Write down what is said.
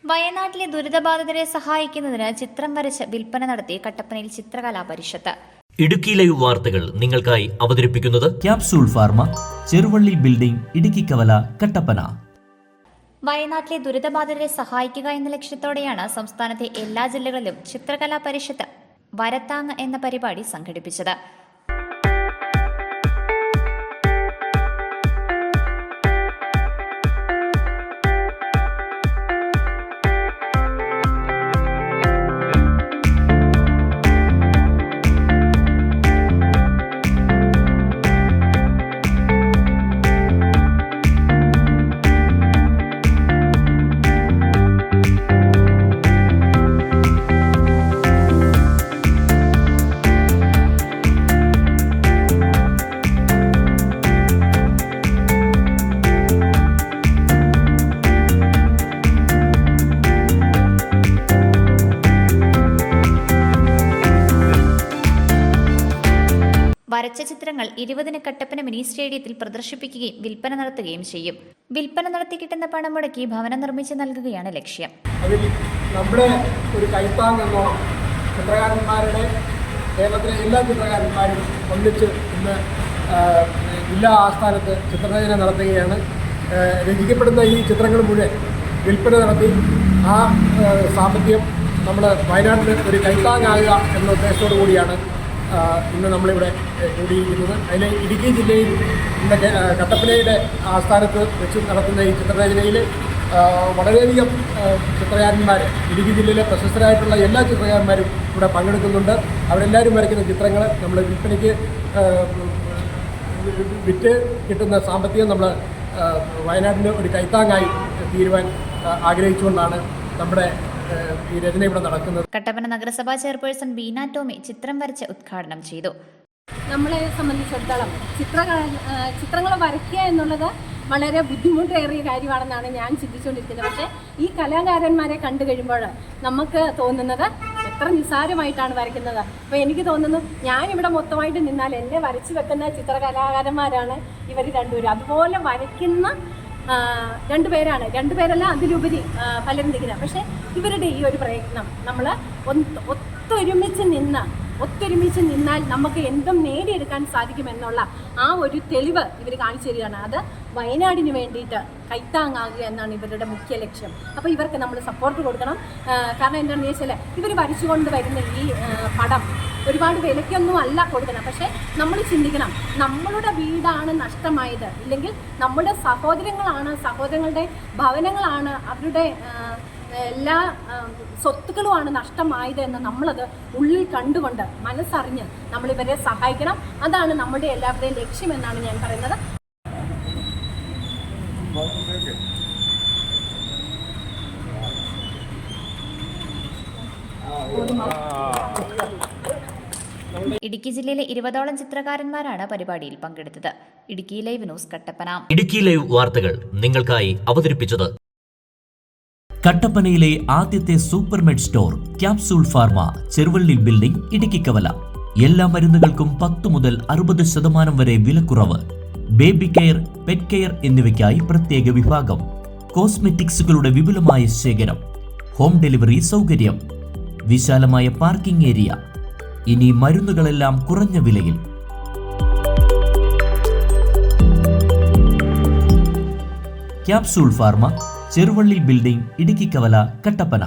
വയനാട്ടിലെ ദുരിതബാധിതരെ സഹായിക്കുന്നതിന് ചിത്രം വരച്ച് വിൽപ്പന നടത്തി കട്ടപ്പനയിൽ ചിത്രകലാ പരിഷത്ത്. ഇടുക്കി ലൈവ് വാർത്തകൾ നിങ്ങൾക്കായി അവതരിപ്പിക്കുന്നത് capsule pharma, Cheruvally building, Idukki കവല, കട്ടപ്പന. വയനാട്ടിലെ ദുരിതബാധിതരെ സഹായിക്കുക എന്ന ലക്ഷ്യത്തോടെയാണ് സംസ്ഥാനത്തെ എല്ലാ ജില്ലകളിലും ചിത്രകലാ പരിഷത്ത് വരത്താങ് എന്ന പരിപാടി സംഘടിപ്പിച്ചത്. വരച്ച ചിത്രങ്ങൾ 20-ന് കട്ടപ്പന മിനി സ്റ്റേഡിയത്തിൽ പ്രദർശിപ്പിക്കുകയും വിൽപ്പന നടത്തുകയും ചെയ്യും. വിൽപ്പന നടത്തി കിട്ടുന്ന പണം മുടക്കി ഭവനം നിർമ്മിച്ച് നൽകുകയാണ് ലക്ഷ്യം. അതിൽ നമ്മുടെ ഒരു കൈത്താങ് എന്നോണം ചിത്രകാരന്മാരുടെ കേരളത്തിലെ എല്ലാ ചിത്രകാരന്മാരും ഒന്നിച്ച് ഇന്ന് ജില്ലാ ആസ്ഥാനത്ത് ചിത്രരചന നടത്തുകയാണ്. രചിക്കപ്പെടുന്ന ഈ ചിത്രങ്ങൾ മുഴുവൻ വിൽപ്പന നടത്തി ആ സാമ്പത്തികം നമ്മൾ വയനാട്ടിൽ ഒരു കൈത്താങ്ങാകുക എന്ന ഉദ്ദേശത്തോടു കൂടിയാണ് ഇന്ന് നമ്മളിവിടെ കൂടിയിരിക്കുന്നത്. അതിൽ ഇടുക്കി ജില്ലയിൽ ഇന്ന് കട്ടപ്പനയുടെ ആസ്ഥാനത്ത് വെച്ച് നടത്തുന്ന ഈ ചിത്രരചനയിൽ വളരെയധികം ചിത്രകാരന്മാർ, ഇടുക്കി ജില്ലയിലെ പ്രശസ്തരായിട്ടുള്ള എല്ലാ ചിത്രകാരന്മാരും ഇവിടെ പങ്കെടുക്കുന്നുണ്ട്. അവരെല്ലാവരും വരയ്ക്കുന്ന ചിത്രങ്ങൾ നമ്മൾ വിൽപ്പനയ്ക്ക് വിറ്റ് കിട്ടുന്ന സാമ്പത്തികം നമ്മൾ വയനാടിന് ഒരു കൈത്താങ്ങായി തീരുവാൻ ആഗ്രഹിച്ചുകൊണ്ടാണ് നമ്മുടെ ഈ രചന ഇവിടെ നടക്കുന്നത്. കട്ടപ്പന നഗരസഭാ ചെയർപേഴ്സൺ ബീന ടോമി ചിത്രം വരച്ച് ഉദ്ഘാടനം ചെയ്തു. നമ്മളെ സംബന്ധിച്ചിടത്തോളം ചിത്രങ്ങൾ വരയ്ക്കുക എന്നുള്ളത് വളരെ ബുദ്ധിമുട്ടേറിയ കാര്യമാണെന്നാണ് ഞാൻ ചിന്തിച്ചുകൊണ്ടിരിക്കുന്നത്. പക്ഷേ ഈ കലാകാരന്മാരെ കണ്ടു കഴിയുമ്പോൾ നമുക്ക് തോന്നുന്നത് എത്ര നിസ്സാരമായിട്ടാണ് വരയ്ക്കുന്നത്. അപ്പോൾ എനിക്ക് തോന്നുന്നു ഞാനിവിടെ മൊത്തമായിട്ട് നിന്നാൽ എന്നെ വരച്ചു വെക്കുന്ന ചിത്രകലാകാരന്മാരാണ് ഇവർ രണ്ടുപേരും. അതുപോലെ വരയ്ക്കുന്ന രണ്ടുപേരല്ല അതിലുപരി പലരും നിൽക്കുന്നത്. പക്ഷേ ഇവരുടെ ഈ ഒരു പ്രയത്നം നമ്മൾ ഒത്തൊരുമിച്ച് നിന്നാൽ നമുക്ക് എന്തും നേടിയെടുക്കാൻ സാധിക്കുമെന്നുള്ള ആ ഒരു തെളിവ് ഇവർ കാണിച്ചു തരികയാണ്. അത് വയനാടിന് വേണ്ടിയിട്ട് കൈത്താങ്ങാകുക എന്നാണ് ഇവരുടെ മുഖ്യ ലക്ഷ്യം. അപ്പോൾ ഇവർക്ക് നമ്മൾ സപ്പോർട്ട് കൊടുക്കണം. കാരണം എന്താണെന്ന് ചോദിച്ചാൽ ഇവർ വരച്ചുകൊണ്ട് വരുന്ന ഈ പടം ഒരുപാട് വിലയ്ക്കൊന്നും അല്ല കൊടുക്കണം. പക്ഷേ നമ്മൾ ചിന്തിക്കണം, നമ്മളുടെ വീടാണ് നഷ്ടമായത്, ഇല്ലെങ്കിൽ നമ്മുടെ സഹോദരങ്ങളുടെ ഭവനങ്ങളാണ്, അവരുടെ എല്ലാ സ്വത്തുക്കളുമാണ് നഷ്ടമായത് എന്ന് നമ്മളത് ഉള്ളിൽ കണ്ടുകൊണ്ട് മനസ്സറിഞ്ഞ് നമ്മളിവരെ സഹായിക്കണം. അതാണ് നമ്മുടെ എല്ലാവരുടെയും ലക്ഷ്യമെന്നാണ് ഞാൻ പറയുന്നത്. ഇടുക്കി ജില്ലയിലെ 20ഓളം ചിത്രകാരന്മാരാണ് പരിപാടിയിൽ പങ്കെടുത്തത്. Idukki live news Kattappana. Idukki live വാർത്തകൾ നിങ്ങൾക്കായി അവതരിപ്പിച്ചത് കട്ടപ്പനയിലെ ആദ്യത്തെ supermed store capsule pharma, Cheruvally building, Idukki കവല. എല്ലാ മരുന്നുകൾക്കും 10 മുതൽ 60% വരെ വിലക്കുറവ്. ബേബി കെയർ, പെറ്റ് കെയർ എന്നിവയ്ക്കായി പ്രത്യേക വിഭാഗം. കോസ്മെറ്റിക്സുകളുടെ വിപുലമായ ശേഖരം. ഹോം ഡെലിവറി സൗകര്യം. വിശാലമായ പാർക്കിംഗ് ഏരിയ. ഇനി മരുന്നുകളെല്ലാം കുറഞ്ഞ വിലയിൽ. Capsule pharma, Cheruvally building, Idukki കവല, കട്ടപ്പന.